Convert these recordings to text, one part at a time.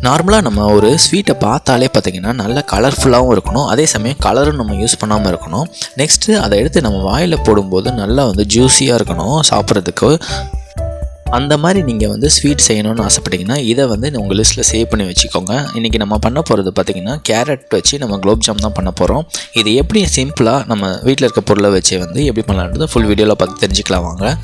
நார்மலாக நம்ம ஒரு ஸ்வீட்டை பார்த்தாலே பார்த்திங்கன்னா நல்லா கலர்ஃபுல்லாகவும் இருக்கணும், அதே சமயம் கலரும் நம்ம யூஸ் பண்ணாமல் இருக்கணும். நெக்ஸ்ட்டு அதை எடுத்து நம்ம வாயில் போடும்போது நல்லா ஜூஸியாக இருக்கணும் சாப்பிட்றதுக்கு. அந்த மாதிரி நீங்கள் ஸ்வீட் செய்யணும்னு ஆசைப்பட்டீங்கன்னா இதை உங்கள் லிஸ்ட்டில் சேவ் பண்ணி வச்சுக்கோங்க. இன்றைக்கி நம்ம பண்ண போகிறது பார்த்திங்கன்னா கேரட் வச்சு நம்ம குலோப் ஜாம் தான் பண்ண போகிறோம். இது எப்படி சிம்பிளாக நம்ம வீட்டில் இருக்க பொருளை வச்சு எப்படி பண்ணலான்றது ஃபுல் வீடியோவில் பார்த்து தெரிஞ்சுக்கலாம் வாங்க.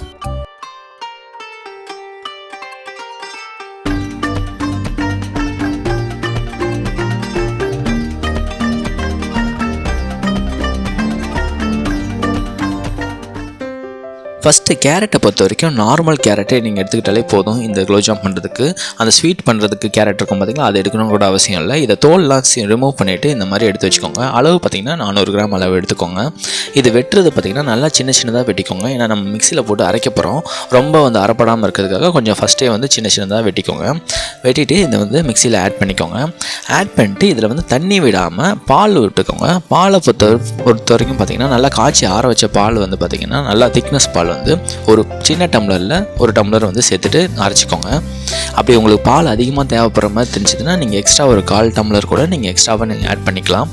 ஃபஸ்ட்டு கேரட்டை பொறுத்த வரைக்கும் நார்மல் கேரட்டை நீங்கள் எடுத்துக்கிட்டாலே போதும். இந்த குலோப் ஜாம் பண்ணுறதுக்கு அந்த ஸ்வீட் பண்ணுறதுக்கு கேரட் இருக்கும் பார்த்திங்களா, அது எடுக்கணும் கூட அவசியம் இல்லை. இதை தோல்லாம் ரிமூவ் பண்ணிவிட்டு இந்த மாதிரி எடுத்து வச்சுக்கோங்க. அளவு பார்த்திங்கன்னா 400 கிராம் அளவு எடுத்துக்கோங்க. இது வெட்டுறது பார்த்திங்கன்னா நல்லா சின்ன சின்னதாக வெட்டிக்கோங்க. ஏன்னா நம்ம மிக்சியில் போட்டு அரைக்க போகிறோம். ரொம்ப அரைப்படாமல் இருக்கிறதுக்காக கொஞ்சம் ஃபஸ்ட்டே சின்ன சின்னதாக வெட்டிக்கோங்க. வெட்டிட்டு இதை மிக்சியில் ஆட் பண்ணிக்கோங்க. ஆட் பண்ணிட்டு இதில் தண்ணி விடாமல் பால் விட்டுக்கோங்க. பாலை பொறுத்த வரைக்கும் பார்த்திங்கன்னா நல்லா காய்ச்சி ஆற வச்ச பால் பார்த்திங்கன்னா நல்லா திக்னஸ் பால் ஒரு சின்ன டம்ளரில் ஒரு டம்ளர் சேர்த்துட்டு அரைச்சிக்கோங்க. அப்படி உங்களுக்கு பால் அதிகமாக தேவைப்படுற மாதிரி தெரிஞ்சதுன்னா நீங்கள் எக்ஸ்ட்ரா ஒரு 1/4 டம்ளர் கூட நீங்கள் எக்ஸ்ட்ராவாக நீங்கள் ஆட் பண்ணிக்கலாம்.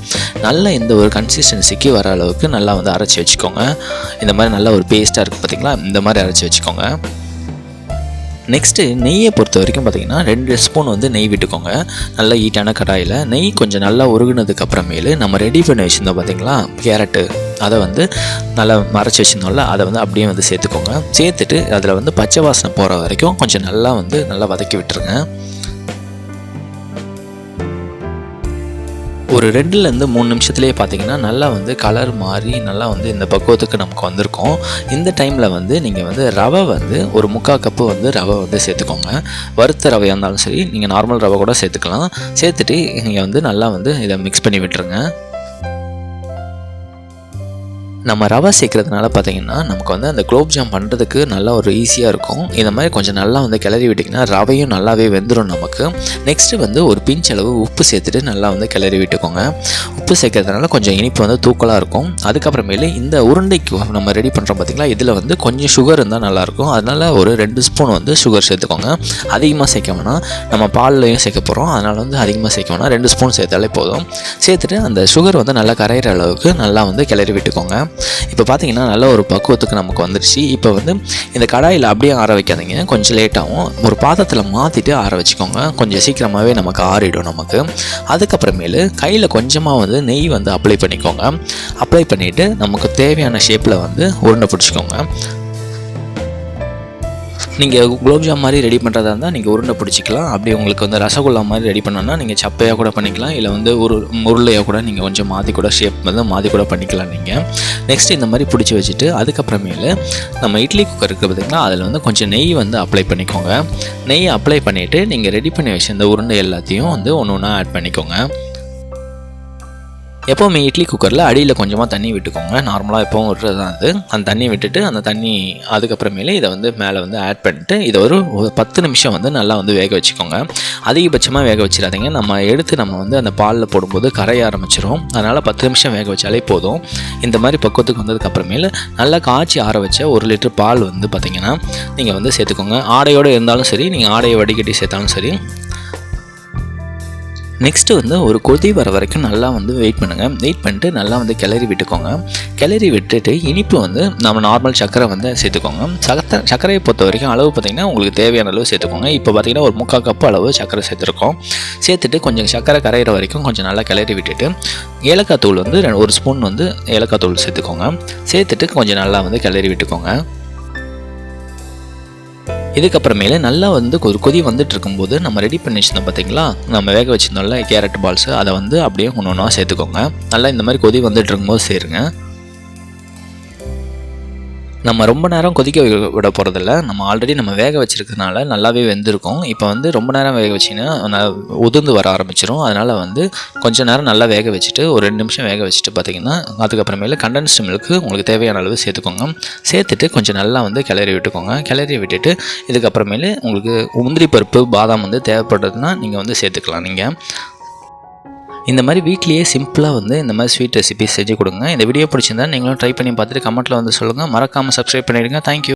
நல்லா இந்த ஒரு கன்சிஸ்டன்சிக்கு வர அளவுக்கு நல்லா அரைச்சி வச்சுக்கோங்க. இந்த மாதிரி நல்லா ஒரு பேஸ்ட்டாக இருக்குது பார்த்திங்களா, இந்த மாதிரி அரைச்சி வச்சுக்கோங்க. நெக்ஸ்ட்டு நெய்யை பொறுத்த வரைக்கும் பார்த்திங்கன்னா 2 ஸ்பூன் நெய் விட்டுக்கோங்க. நல்லா ஹீட்டான கடாயில் நெய் கொஞ்சம் நல்லா உருகுனதுக்கு அப்புறமேலு நம்ம ரெடி பண்ணி வச்சுருந்தோம் பார்த்திங்களா கேரட்டு, அதை நல்லா மறைச்சி வச்சுருந்தோம்ல, அதை அப்படியே சேர்த்துக்கோங்க. சேர்த்துட்டு அதில் பச்சை வாசனை போகிற வரைக்கும் கொஞ்சம் நல்லா நல்லா வதக்கி விட்டுருங்க. ஒரு 2லேருந்து 3 நிமிஷத்துலேயே பார்த்திங்கன்னா நல்லா கலர் மாறி நல்லா இந்த பக்குவத்துக்கு நமக்கு வந்திருக்கும். இந்த டைமில் நீங்கள் ரவை ஒரு 3/4 கப்பு ரவை சேர்த்துக்கோங்க. வறுத்த ரவையாக இருந்தாலும் சரி, நீங்கள் நார்மல் ரவை கூட சேர்த்துக்கலாம். சேர்த்துட்டு நீங்கள் நல்லா இதை மிக்ஸ் பண்ணி விட்டுருங்க. நம்ம ரவை சேர்க்குறதுனால பார்த்திங்கன்னா நமக்கு அந்த குலோப் ஜாம் பண்ணுறதுக்கு நல்லா ஒரு ஈஸியாக இருக்கும். இந்த மாதிரி கொஞ்சம் நல்லா கிளறி விட்டிங்கன்னா ரவையும் நல்லாவே வெந்துடும் நமக்கு. நெக்ஸ்ட்டு ஒரு பிஞ்ச் அளவு உப்பு சேர்த்துட்டு நல்லா கிளறி விட்டுக்கோங்க. உப்பு சேர்க்கறதுனால கொஞ்சம் இனிப்பு தூக்கலாக இருக்கும். அதுக்கப்புறமேலு இந்த உருண்டைக்கு நம்ம ரெடி பண்ணுறோம் பார்த்திங்களா, இதில் கொஞ்சம் சுகர் இருந்தால் நல்லாயிருக்கும். அதனால் ஒரு 2 ஸ்பூன் சுகர் சேர்த்துக்கோங்க. அதிகமாக சேர்க்க வேணாம், நம்ம பால்லையும் சேர்க்க போகிறோம். அதனால் அதிகமாக சேர்க்க வேணாம், 2 ஸ்பூன் சேர்த்தாலே போதும். சேர்த்துட்டு அந்த சுகர் நல்லா கரையிற அளவுக்கு நல்லா கிளறி விட்டுக்கோங்க. இப்போ பார்த்தீங்கன்னா நல்ல ஒரு பக்குவத்துக்கு நமக்கு வந்துடுச்சு. இப்போ இந்த கடாயில் அப்படியே ஆற வைக்காதீங்க, கொஞ்சம் லேட்டாகும். ஒரு பாத்திரத்தில் மாற்றிட்டு ஆற வச்சுக்கோங்க. கொஞ்சம் சீக்கிரமாகவே நமக்கு ஆறிடும் நமக்கு. அதுக்கப்புறமேலு கையில் கொஞ்சமாக நெய் அப்ளை பண்ணிக்கோங்க. அப்ளை பண்ணிவிட்டு நமக்கு தேவையான ஷேப்பில் உருண்டை பிடிச்சிக்கோங்க. நீங்கள் குலோப் ஜாம் மாதிரி ரெடி பண்ணுறதா இருந்தால் நீங்கள் உருண்டை பிடிச்சிக்கலாம். அப்படி உங்களுக்கு ரசகுல்லா மாதிரி ரெடி பண்ணோன்னா நீங்கள் சப்பையாக கூட பண்ணிக்கலாம். இல்லை ஒரு உருளையாக கூட நீங்கள் கொஞ்சம் மாற்றி கூட ஷேப் மாற்றி கூட பண்ணிக்கலாம் நீங்கள். நெக்ஸ்ட் இந்த மாதிரி பிடிச்சி வச்சுட்டு அதுக்கப்புறமேலு நம்ம இட்லி குக்கர் இருக்குது பார்த்திங்கன்னா, அதில் கொஞ்சம் நெய் அப்ளை பண்ணிக்கோங்க. நெய் அப்ளை பண்ணிவிட்டு நீங்கள் ரெடி பண்ணி வச்சு இந்த உருண்டை எல்லாத்தையும் ஒன்று ஒன்றா ஆட் பண்ணிக்கோங்க. எப்போவுமே இட்லி குக்கரில் அடியில் கொஞ்சமாக தண்ணி விட்டுக்கோங்க. நார்மலாக எப்போவும் விட்டுறது தான் அது. அந்த தண்ணி விட்டுட்டு அந்த தண்ணி அதுக்கப்புறமேலே இதை மேலே ஆட் பண்ணிட்டு இதை ஒரு 10 நிமிஷம் நல்லா வேக வச்சுக்கோங்க. அதிகபட்சமாக வேக வச்சிடாதீங்க. நம்ம எடுத்து நம்ம அந்த பாலில் போடும்போது கரைய ஆரம்பிச்சிடும். அதனால் 10 நிமிஷம் வேக வச்சாலே போதும். இந்த மாதிரி பக்குவத்துக்கு வந்ததுக்கப்புறமேல நல்லா காய்ச்சி ஆற வச்ச 1 லிட்டர் பால் பார்த்திங்கன்னா நீங்கள் சேர்த்துக்கோங்க. ஆடையோடு இருந்தாலும் சரி, நீங்கள் ஆடையை வடிகட்டி சேர்த்தாலும் சரி. நெக்ஸ்ட்டு ஒரு கொதி வர வரைக்கும் நல்லா வெயிட் பண்ணுங்கள். வெயிட் பண்ணிட்டு நல்லா கிளறி விட்டுக்கோங்க. கிளறி விட்டுட்டு இனிப்பு நம்ம நார்மல் சர்க்கரை சேர்த்துக்கோங்க. சர்க்கரையை பொறுத்த வரைக்கும் அளவு பார்த்திங்கன்னா உங்களுக்கு தேவையான அளவு சேர்த்துக்கோங்க. இப்போ பார்த்திங்கன்னா ஒரு 3/4 கப்பு அளவு சர்க்கரை சேர்த்துருக்கோம். சேர்த்துட்டு கொஞ்சம் சர்க்கரை கரையிற வரைக்கும் கொஞ்சம் நல்லா கிளறி விட்டுட்டு ஏலக்காய் தூள் 1 ஸ்பூன் ஏலக்காய் தூள் சேர்த்துக்கோங்க. சேர்த்துட்டு கொஞ்சம் நல்லா கிளறி விட்டுக்கோங்க. இதுக்கப்புறமேலே நல்லா ஒரு கொதி வந்துட்டு இருக்கும்போது நம்ம ரெடி பண்ணி வச்சுருந்தோம் பார்த்திங்களா, நம்ம வேக வச்சுருந்தோம்ல கேரட் பால்ஸு, அதை அப்படியே ஒன்று ஒன்றா சேர்த்துக்கோங்க. நல்லா இந்த மாதிரி கொதி வந்துட்டு இருக்கும்போது சேருங்க. நம்ம ரொம்ப நேரம் கொதிக்க விட போகிறதில்ல. நம்ம ஆல்ரெடி நம்ம வேக வச்சுருக்கிறதுனால நல்லாவே வெந்திருக்கும். இப்போ ரொம்ப நேரம் வேக வச்சிங்கன்னா உதிர்ந்து வர ஆரம்பிச்சிடும். அதனால் கொஞ்சம் நேரம் நல்லா வேக வச்சுட்டு ஒரு 2 நிமிஷம் வேக வச்சுட்டு பார்த்திங்கன்னா அதுக்கப்புறமேல கண்டென்ஸ்டு மில்க்கு உங்களுக்கு தேவையான அளவு சேர்த்துக்கோங்க. சேர்த்துட்டு கொஞ்சம் நல்லா கிளறி விட்டுக்கோங்க. கிளறி விட்டுட்டு இதுக்கப்புறமேலு உங்களுக்கு முந்திரி பருப்பு பாதாம் தேவைப்படுறதுன்னா நீங்கள் சேர்த்துக்கலாம். நீங்கள் இந்த மாதிரி வீட்லேயே சிம்பிளாக இந்த மாதிரி ஸ்வீட் ரெசிபி செஞ்சு கொடுங்க. இந்த வீடியோ பிடிச்சிருந்தா நீங்களும் ட்ரை பண்ணி பார்த்துட்டு கமெண்ட்டில் சொல்லுங்கள். மறக்காமல் சப்ஸ்கிரைப் பண்ணிவிடுங்க. தேங்க்யூ.